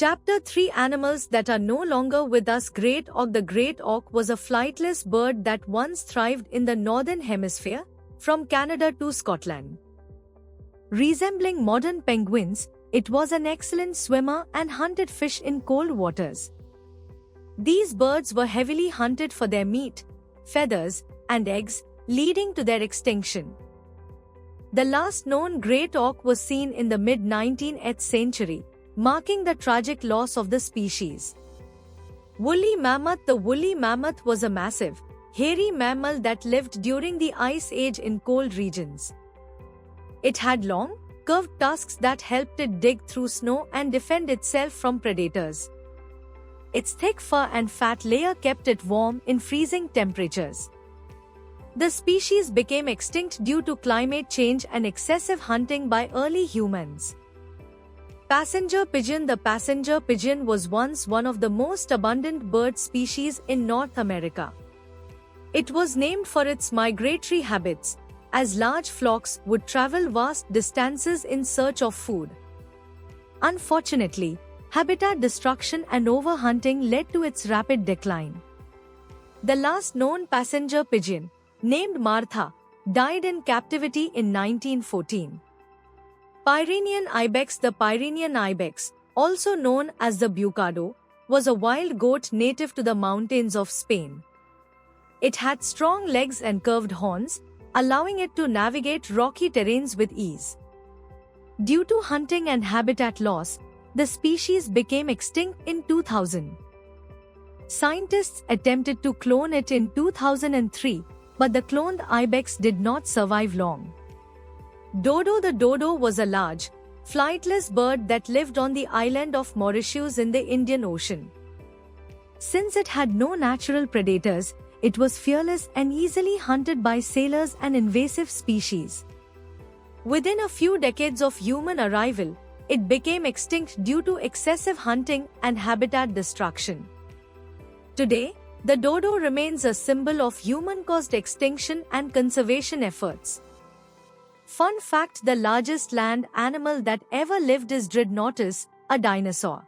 Chapter 3: Animals that are no longer with us. Great auk. The great auk was a flightless bird that once thrived in the northern hemisphere, from Canada to Scotland. Resembling modern penguins, it was an excellent swimmer and hunted fish in cold waters. These birds were heavily hunted for their meat, feathers, and eggs, leading to their extinction. The last known great auk was seen in the mid-19th century, marking the tragic loss of the species. Woolly mammoth. The woolly mammoth was a massive, hairy mammal that lived during the Ice Age in cold regions. It had long, curved tusks that helped it dig through snow and defend itself from predators. Its thick fur and fat layer kept it warm in freezing temperatures. The species became extinct due to climate change and excessive hunting by early humans. Passenger pigeon. The passenger pigeon was once one of the most abundant bird species in North America. It was named for its migratory habits, as large flocks would travel vast distances in search of food. Unfortunately, habitat destruction and overhunting led to its rapid decline. The last known passenger pigeon, named Martha, died in captivity in 1914. Pyrenean ibex. The Pyrenean ibex, also known as the bucado, was a wild goat native to the mountains of Spain. It had strong legs and curved horns, allowing it to navigate rocky terrains with ease. Due to hunting and habitat loss, the species became extinct in 2000. Scientists attempted to clone it in 2003, but the cloned ibex did not survive long. Dodo. The dodo was a large, flightless bird that lived on the island of Mauritius in the Indian Ocean. Since it had no natural predators, it was fearless and easily hunted by sailors and invasive species. Within a few decades of human arrival, it became extinct due to excessive hunting and habitat destruction. Today, the dodo remains a symbol of human-caused extinction and conservation efforts. Fun fact: the largest land animal that ever lived is Dreadnoughtus, a dinosaur.